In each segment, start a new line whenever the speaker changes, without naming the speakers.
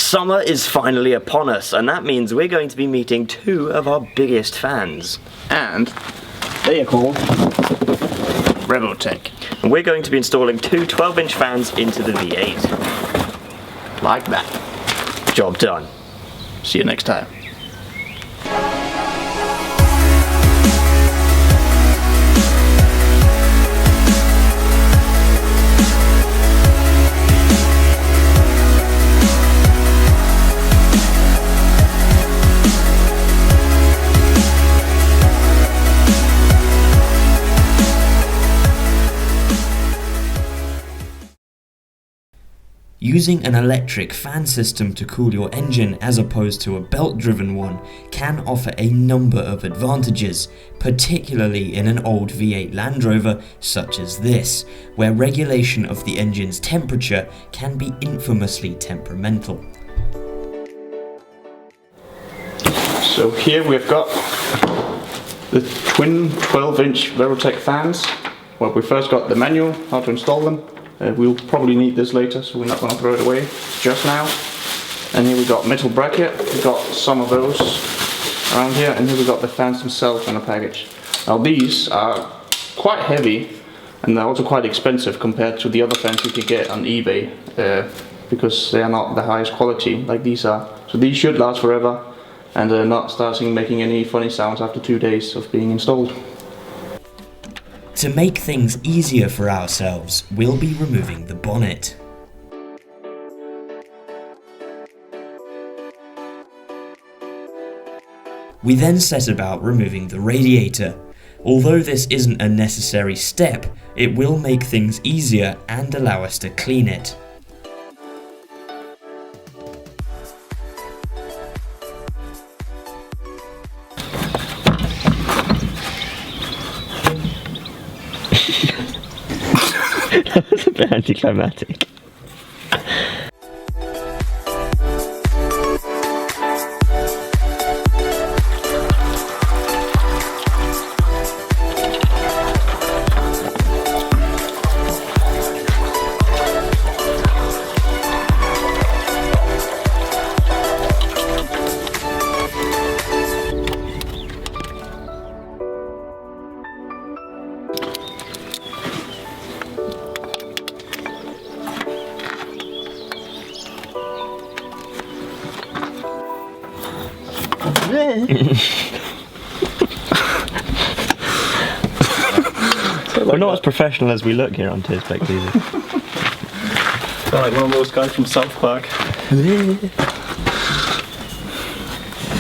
Summer is finally upon us, and that means we're going to be meeting two of our biggest fans.
And they are called Radiator.
And we're going to be installing two 12-inch fans into the V8.
Like that.
Job done.
See you next time.
Using an electric fan system to cool your engine as opposed to a belt-driven one can offer a number of advantages, particularly in an old V8 Land Rover such as this, where regulation of the engine's temperature can be infamously temperamental.
So here we've got the twin 12-inch Radiator fans. Well, we first got the manual, how to install them. We'll probably need this later, so we're not going to throw it away just now. And here we got metal bracket, we got some of those around here, and here we got the fans themselves in a package. Now these are quite heavy, and they're also quite expensive compared to the other fans you could get on eBay, because they are not the highest quality like these are. So these should last forever, and they're not starting making any funny sounds after 2 days of being installed.
To make things easier for ourselves, we'll be removing the bonnet. We then set about removing the radiator. Although this isn't a necessary step, it will make things easier and allow us to clean it.
That's a bit anticlimactic. We're not as professional as we look here on TirsbaekTV.
Like one of those guys from South Park.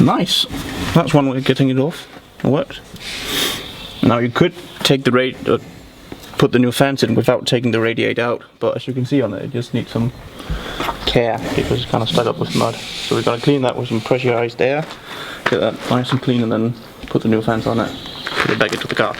Nice. That's one way of getting it off. It worked. Now you could take the put the new fans in without taking the radiator out, but as you can see on it just needs some care because it's kind of stuck up with mud. So we've got to clean that with some pressurized air, get that nice and clean, and then put the new fans on it, put it back into the car.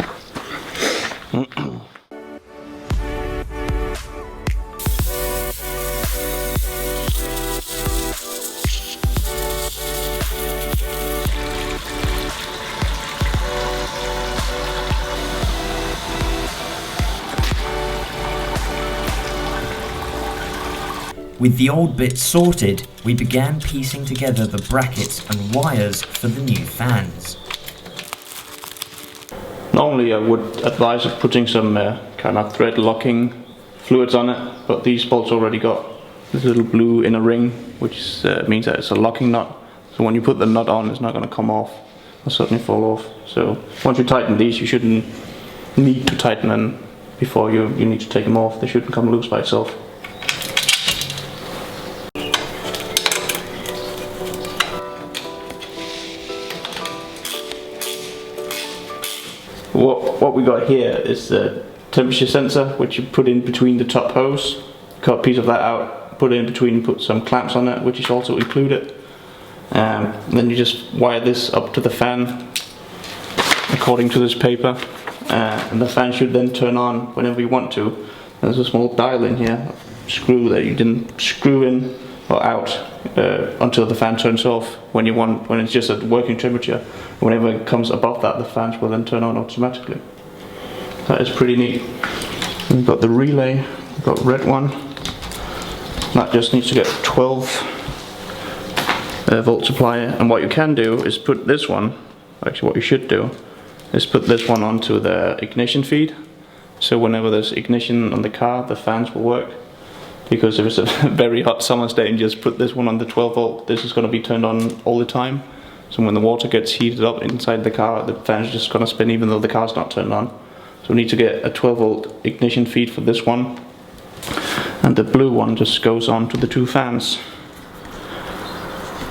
With the old bits sorted, we began piecing together the brackets and wires for the new fans.
Normally I would advise of putting some kind of thread locking fluids on it, but these bolts already got this little blue inner ring, which means that it's a locking nut. So when you put the nut on, it's not going to come off or suddenly fall off. So once you tighten these, you shouldn't need to tighten them before you need to take them off. They shouldn't come loose by itself. What we got here is the temperature sensor, which you put in between the top hose. Cut a piece of that out, put it in between, put some clamps on it, which is also included. Then you just wire this up to the fan according to this paper, and the fan should then turn on whenever you want to. There's a small dial in here, screw that you didn't screw in or out until the fan turns off when it's just at working temperature. Whenever it comes above that, the fans will then turn on automatically. That is pretty neat. We've got the relay, we've got red one. That just needs to get 12 volt supply, and what you can do is put this one, actually what you should do, is put this one onto the ignition feed, so whenever there's ignition on the car, the fans will work. Because if it's a very hot summer's day and just put this one on the 12 volt, this is going to be turned on all the time. So when the water gets heated up inside the car, the fan's just going to spin even though the car's not turned on. So we need to get a 12 volt ignition feed for this one. And the blue one just goes on to the two fans.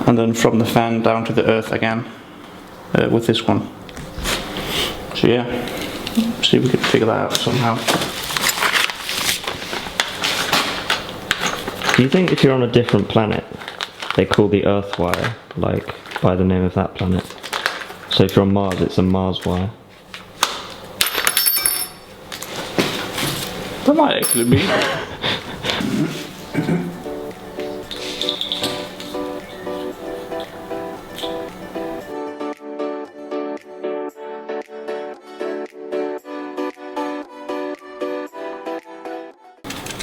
And then from the fan down to the earth again with this one. So yeah, see if we can figure that out somehow.
Do you think if you're on a different planet, they call the Earth wire, like, by the name of that planet? So if you're on Mars, it's a Mars wire.
That might actually be.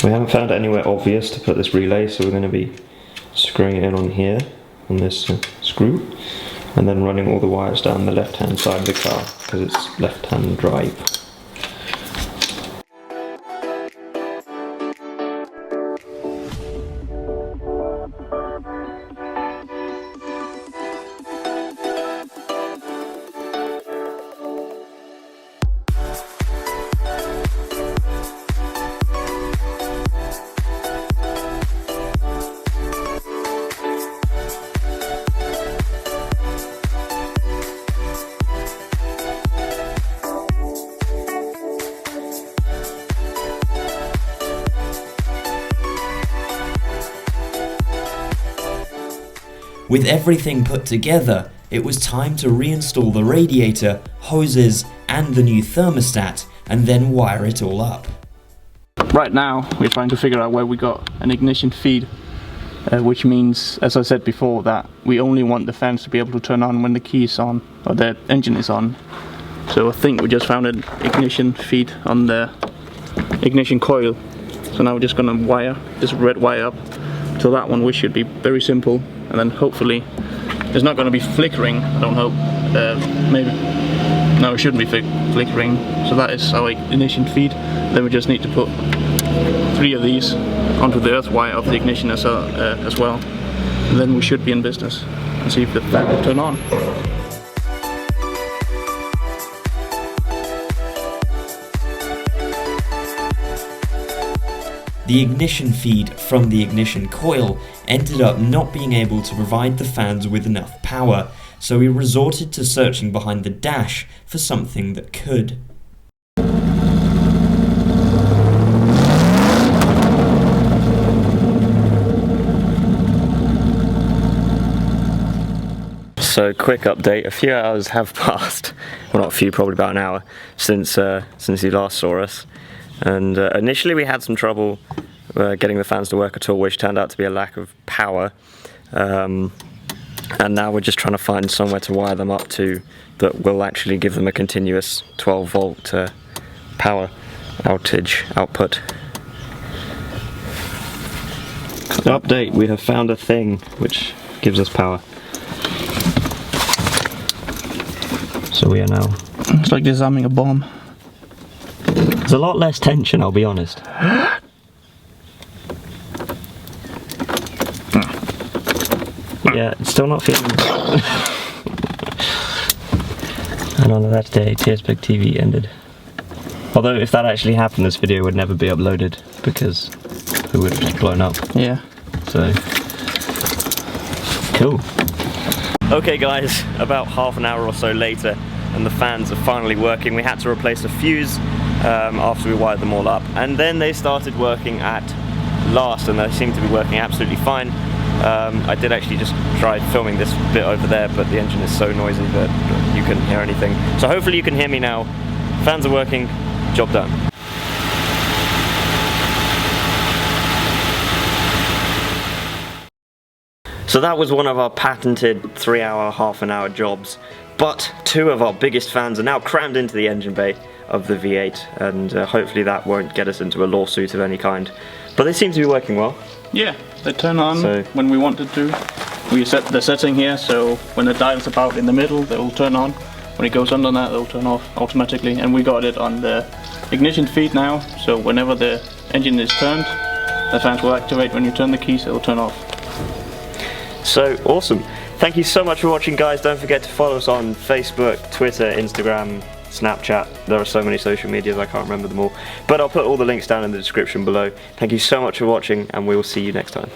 We haven't found anywhere obvious to put this relay, so we're going to be screwing it in on here, on this screw, and then running all the wires down the left hand side of the car, because it's left hand drive.
With everything put together, it was time to reinstall the radiator, hoses, and the new thermostat, and then wire it all up.
Right now, we're trying to figure out where we got an ignition feed, which means, as I said before, that we only want the fans to be able to turn on when the key is on, or the engine is on. So I think we just found an ignition feed on the ignition coil. So now we're just gonna wire this red wire up to that one, which should be very simple. And then hopefully it's not going to be flickering, I don't hope. Maybe. No, it shouldn't be flickering. So that is our ignition feed. Then we just need to put 3 of these onto the earth wire of the ignition as well. And then we should be in business. And see if the fan will turn on.
The ignition feed from the ignition coil ended up not being able to provide the fans with enough power, so we resorted to searching behind the dash for something that could.
So quick update, a few hours have passed, well not a few, probably about an hour, since you last saw us. And initially we had some trouble getting the fans to work at all, which turned out to be a lack of power. And now we're just trying to find somewhere to wire them up to that will actually give them a continuous 12 volt power outage output. Update, we have found a thing which gives us power. So we are now...
It's like disarming a bomb.
There's a lot less tension, I'll be honest. Yeah, it's still not feeling... And on that day, TirsbaekTV ended. Although if that actually happened, this video would never be uploaded because it would have just blown up.
Yeah.
So... Cool. Okay guys, about half an hour or so later, and the fans are finally working. We had to replace a fuse after we wired them all up, and then they started working at last, and they seem to be working absolutely fine. I did actually just try filming this bit over there, but the engine is so noisy that you couldn't hear anything. So hopefully you can hear me now. Fans are working, job done. So that was one of our patented 3-hour, half-an-hour jobs. But 2 of our biggest fans are now crammed into the engine bay of the V8, and hopefully that won't get us into a lawsuit of any kind. But they seem to be working well.
Yeah, they turn on when we wanted to. we set the setting here, so when the dial's about in the middle, they will turn on. When it goes under that, they'll turn off automatically. And we got it on the ignition feed now, so whenever the engine is turned, the fans will activate. When you turn the keys, it'll turn off.
So awesome. Thank you so much for watching, guys. Don't forget to follow us on Facebook, Twitter, Instagram, Snapchat. There are so many social medias, I can't remember them all. But I'll put all the links down in the description below. Thank you so much for watching, and we will see you next time.